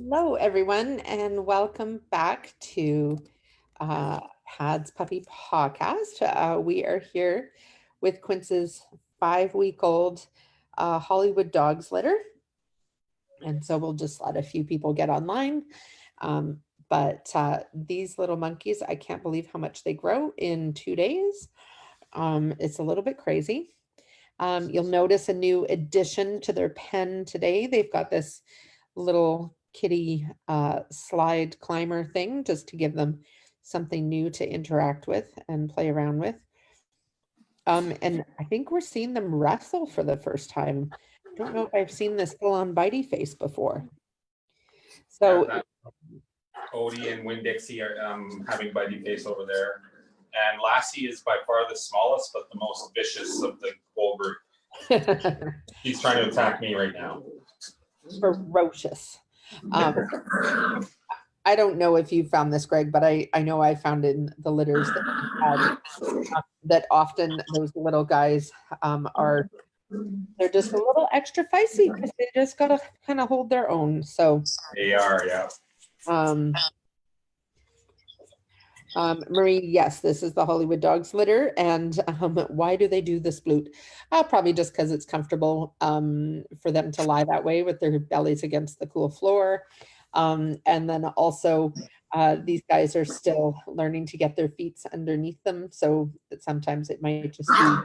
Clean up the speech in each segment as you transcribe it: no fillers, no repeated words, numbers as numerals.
Hello, everyone, and welcome back to Pad's Puppy Podcast. We are here with Quince's 5-week-old Hollywood Dogs litter. And so we'll just let a few people get online. But these little monkeys, I can't believe how much they grow in 2 days. It's a little bit crazy. You'll notice a new addition to their pen today. They've got this little kitty slide climber thing just to give them something new to interact with and play around with. And I think we're seeing them wrestle for the first time. I don't know if I've seen this full-on bitey face before. So Odie and Winn-Dixie are having bitey face over there. And Lassie is by far the smallest, but the most vicious of the whole group. He's trying to attack me right now. Ferocious. I don't know if you found this, Greg, but I know I found in the litters that we had that often those little guys they're just a little extra feisty because they just gotta kind of hold their own. So they are, yeah. Marie, yes, this is the Hollywood Dogs litter. And why do they do this bloot? Probably just because it's comfortable for them to lie that way with their bellies against the cool floor. And then also these guys are still learning to get their feet underneath them. So that sometimes it might just be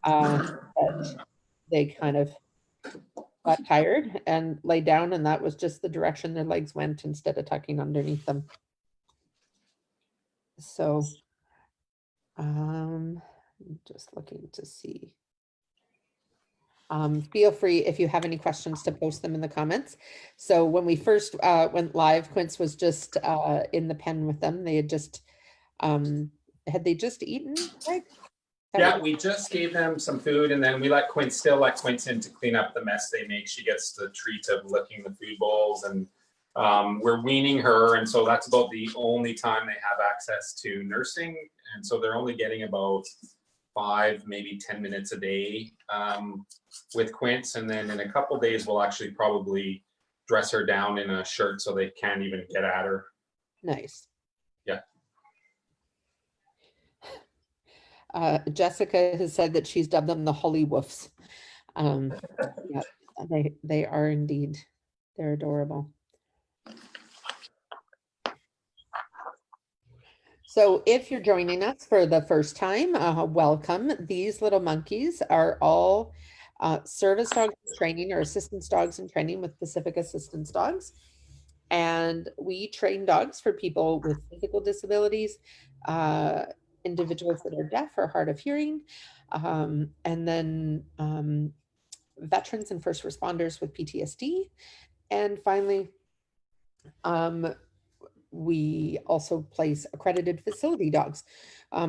that they kind of got tired and lay down, and that was just the direction their legs went instead of tucking underneath them. So just looking to see. Feel free if you have any questions to post them in the comments. So when we first went live, Quince was just in the pen with them. They had just had they just eaten? Right? Yeah, we just gave them some food, and then we still let Quince in to clean up the mess they make. She gets the treat of licking the food bowls, and we're weaning her, and so that's about the only time they have access to nursing. And so they're only getting about 5, maybe 10 minutes a day with Quince. And then in a couple of days, we'll actually probably dress her down in a shirt so they can't even get at her. Nice. Yeah. Jessica has said that she's dubbed them the Holly Woofs. Yeah, they are indeed. They're adorable. So if you're joining us for the first time, welcome. These little monkeys are all service dogs in training or assistance dogs in training with Pacific Assistance Dogs. And we train dogs for people with physical disabilities, individuals that are deaf or hard of hearing, and then veterans and first responders with PTSD. And finally, we also place accredited facility dogs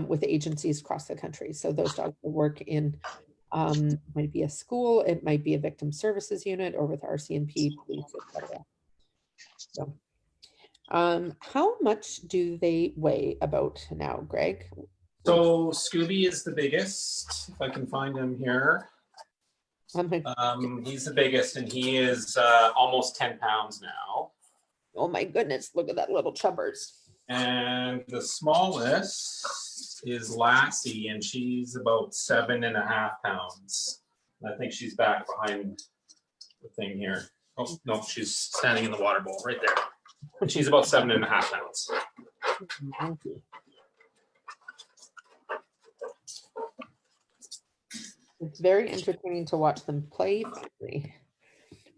with agencies across the country. So those dogs will work in, might be a school, it might be a victim services unit, or with RCMP, police, etc. So, how much do they weigh about now, Greg? So Scooby is the biggest, if I can find him here. He's the biggest, and he is almost 10 pounds now. Oh my goodness, look at that little chubbers. And the smallest is Lassie, and she's about 7.5 pounds. I think she's back behind the thing here. Oh, no, she's standing in the water bowl right there. And she's about 7.5 pounds. It's very entertaining to watch them play.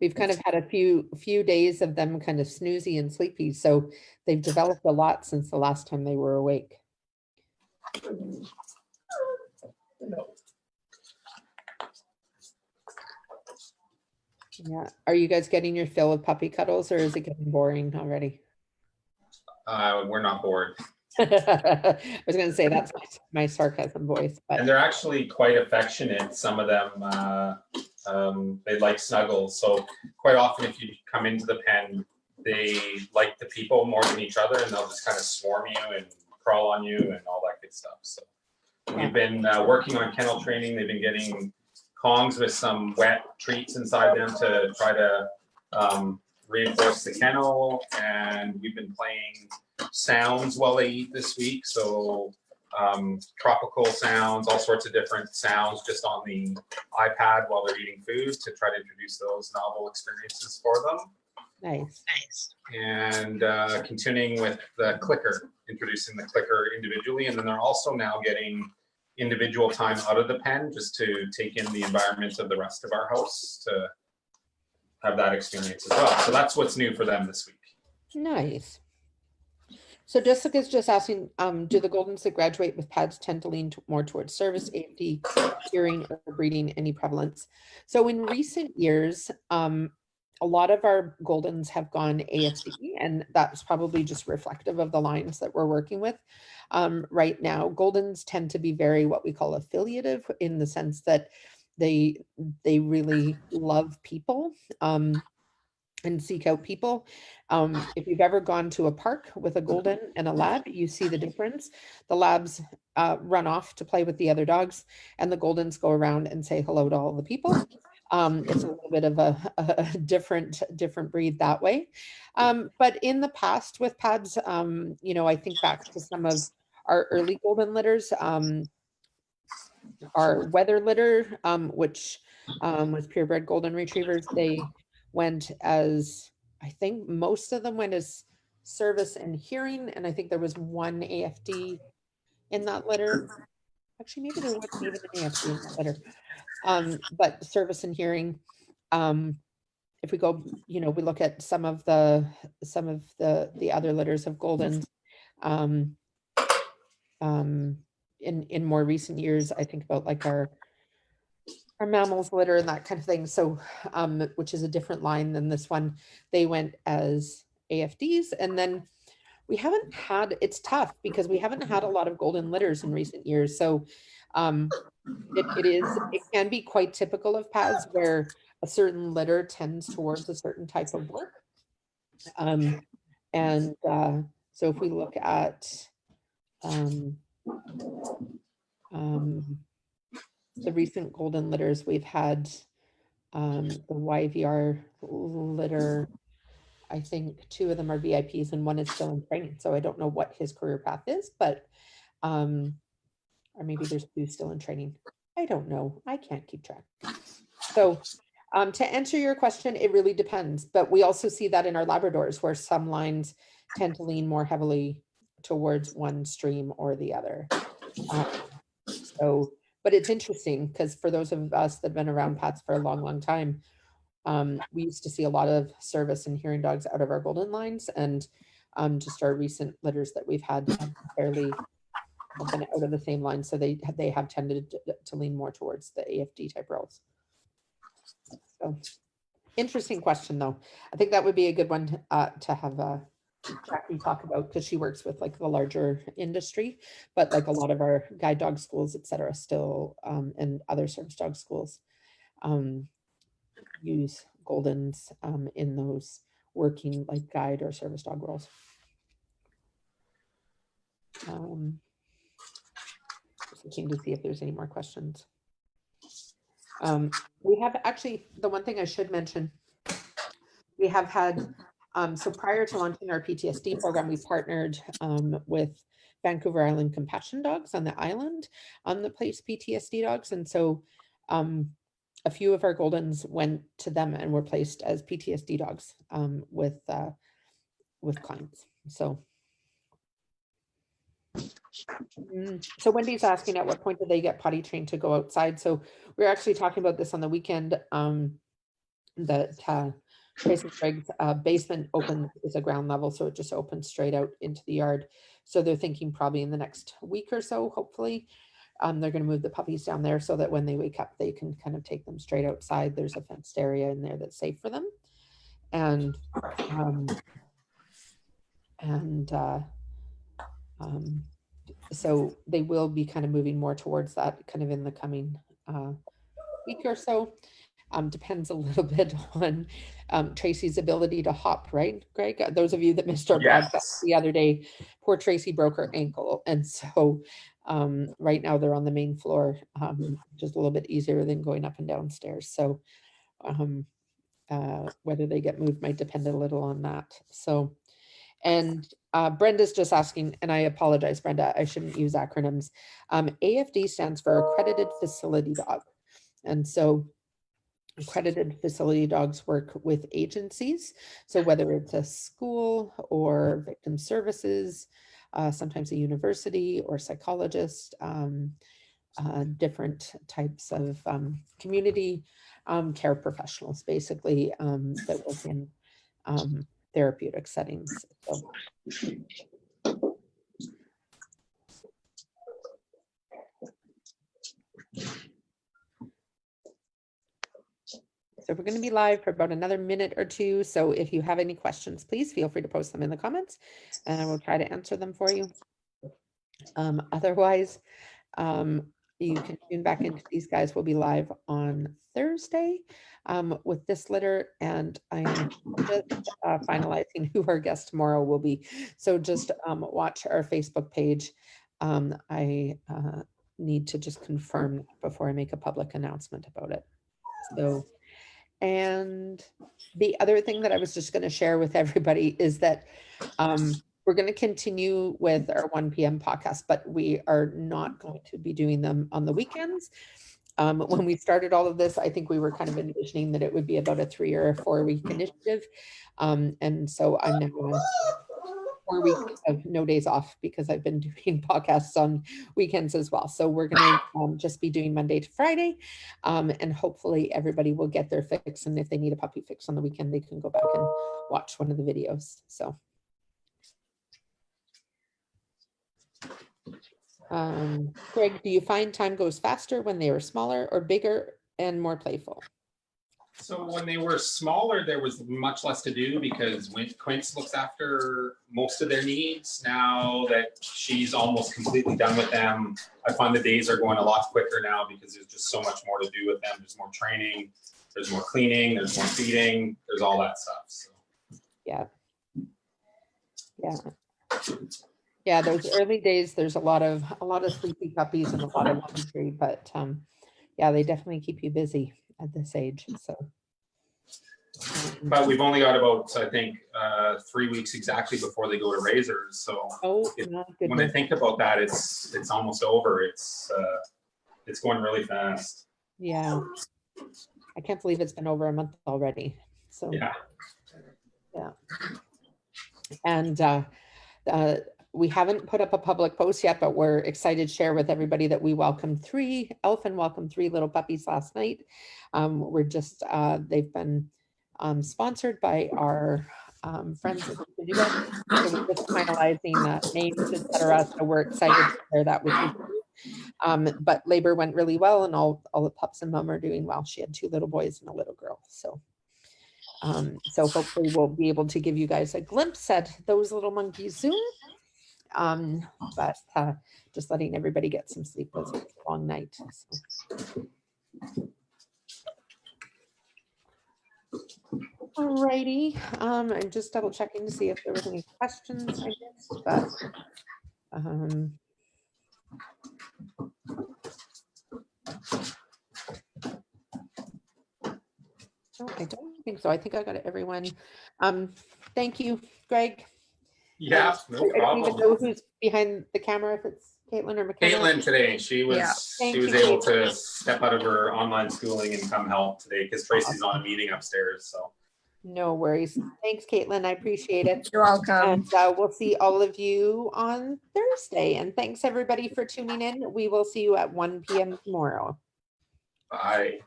We've kind of had a few days of them kind of snoozy and sleepy, so they've developed a lot since the last time they were awake. Yeah. Are you guys getting your fill of puppy cuddles, or is it getting boring already? We're not bored. I was going to say that's my sarcasm voice. But. And they're actually quite affectionate. Some of them, they like snuggles. So quite often if you come into the pen, they like the people more than each other, and they'll just kind of swarm you and crawl on you and all that good stuff. So we've been working on kennel training. They've been getting Kongs with some wet treats inside them to try to reinforce the kennel, and we've been playing sounds while they eat this week. So tropical sounds, all sorts of different sounds just on the iPad while they're eating food to try to introduce those novel experiences for them. Nice. And continuing with the clicker, introducing the clicker individually. And then they're also now getting individual time out of the pen just to take in the environment of the rest of our house to have that experience as well. So that's what's new for them this week. Nice. So Jessica's just asking, do the Goldens that graduate with pads tend to lean more towards service, AFD, hearing, or breeding? Any prevalence? So in recent years, a lot of our Goldens have gone AFD, and that's probably just reflective of the lines that we're working with right now. Goldens tend to be very what we call affiliative, in the sense that they really love people. And seek out people. If you've ever gone to a park with a Golden and a Lab, you see the difference. The Labs run off to play with the other dogs, and the Goldens go around and say hello to all the people. It's a little bit of a different breed that way. But in the past with pads, I think back to some of our early Golden litters, our weather litter, which was purebred Golden Retrievers. They went as, I think most of them went as service and hearing, and I think there was one AFD in that litter. Actually, maybe there wasn't even an AFD in that litter. But service and hearing. If we go, we look at some of the other litters of Goldens. In more recent years, I think about like our mammals litter and that kind of thing. So, which is a different line than this one. They went as AFDs, and then we haven't had, it's tough because we haven't had a lot of Golden litters in recent years. So, it can be quite typical of paths where a certain litter tends towards a certain type of work. So if we look at the recent Golden litters, we've had the YVR litter. I think 2 of them are VIPs and one is still in training. So I don't know what his career path is, but or maybe there's 2 still in training. I don't know. I can't keep track. So to answer your question, it really depends. But we also see that in our Labradors, where some lines tend to lean more heavily towards one stream or the other. But it's interesting because for those of us that have been around pets for a long, long time, we used to see a lot of service and hearing dogs out of our Golden lines, and just our recent litters that we've had fairly have been out of the same line. So they have tended to lean more towards the AFD type roles. So interesting question though. I think that would be a good one to have Jackie talk about, because she works with like the larger industry, but like a lot of our guide dog schools, etc., still and other service dog schools use Goldens in those working like guide or service dog roles. Just looking to see if there's any more questions. We have actually, the one thing I should mention, we have had, so prior to launching our PTSD program, we partnered with Vancouver Island Compassion Dogs on the island that place PTSD dogs. And so a few of our Goldens went to them and were placed as PTSD dogs with clients. So Wendy's asking, at what point do they get potty trained to go outside? So we're actually talking about this on the weekend. That Tracy Craig's basement open is a ground level, so it just opens straight out into the yard. So they're thinking probably in the next week or so, hopefully, they're going to move the puppies down there so that when they wake up, they can kind of take them straight outside. There's a fenced area in there that's safe for them, and so they will be kind of moving more towards that kind of in the coming week or so. Depends a little bit on Tracy's ability to hop, right, Greg? Those of you that missed our broadcast the other day, poor Tracy broke her ankle. And so right now they're on the main floor, just a little bit easier than going up and down stairs. So whether they get moved might depend a little on that. So, and Brenda's just asking, and I apologize, Brenda, I shouldn't use acronyms. AFD stands for Accredited Facility Dog. And so accredited facility dogs work with agencies. So whether it's a school or victim services, sometimes a university or psychologist, different types of community care professionals, basically, that work in therapeutic settings. So we're going to be live for about another minute or two. So if you have any questions, please feel free to post them in the comments and I will try to answer them for you. Otherwise, you can tune back into these guys. Will be live on Thursday with this litter, and I am just finalizing who our guest tomorrow will be. So just watch our Facebook page. I need to just confirm before I make a public announcement about it. So, and the other thing that I was just going to share with everybody is that we're going to continue with our 1 p.m. podcast, but we are not going to be doing them on the weekends. When we started all of this, I think we were kind of envisioning that it would be about a 3 or 4 week initiative. And so I'm now on 4 weeks of no days off because I've been doing podcasts on weekends as well. So we're going to just be doing Monday to Friday, and hopefully everybody will get their fix. And if they need a puppy fix on the weekend, they can go back and watch one of the videos. So. Greg, do you find time goes faster when they were smaller or bigger and more playful? So when they were smaller, there was much less to do because Quince looks after most of their needs. Now that she's almost completely done with them, I find the days are going a lot quicker now because there's just so much more to do with them. There's more training, there's more cleaning, there's more feeding, there's all that stuff. So. Yeah. Yeah, those early days, there's a lot of sleepy puppies and a lot of laundry, but yeah, they definitely keep you busy at this age. So, but we've only got about, I think, 3 weeks exactly before they go to razors. So when I think about that, it's almost over. It's going really fast. Yeah, I can't believe it's been over a month already. So yeah. And we haven't put up a public post yet, but we're excited to share with everybody that we welcomed 3 little puppies last night. We're just, they've been sponsored by our friends at PTSD Dogs. So we're just finalizing names, etc. So we're excited to share that with you. But labor went really well, and all the pups and mom are doing well. She had 2 little boys and a little girl. So hopefully we'll be able to give you guys a glimpse at those little monkeys soon. But just letting everybody get some sleep. It was a long night. So. Alrighty. I'm just double checking to see if there was any questions I missed, but no, I don't think so. I think I got everyone. Thank you, Greg. Yeah, no problem. I don't even know who's behind the camera, if it's Caitlin or McKenna. Caitlin today, she was able to step out of her online schooling and come help today because Tracy's on a meeting upstairs. So no worries. Thanks, Caitlin. I appreciate it. You're welcome. And we'll see all of you on Thursday. And thanks everybody for tuning in. We will see you at 1 p.m. tomorrow. Bye.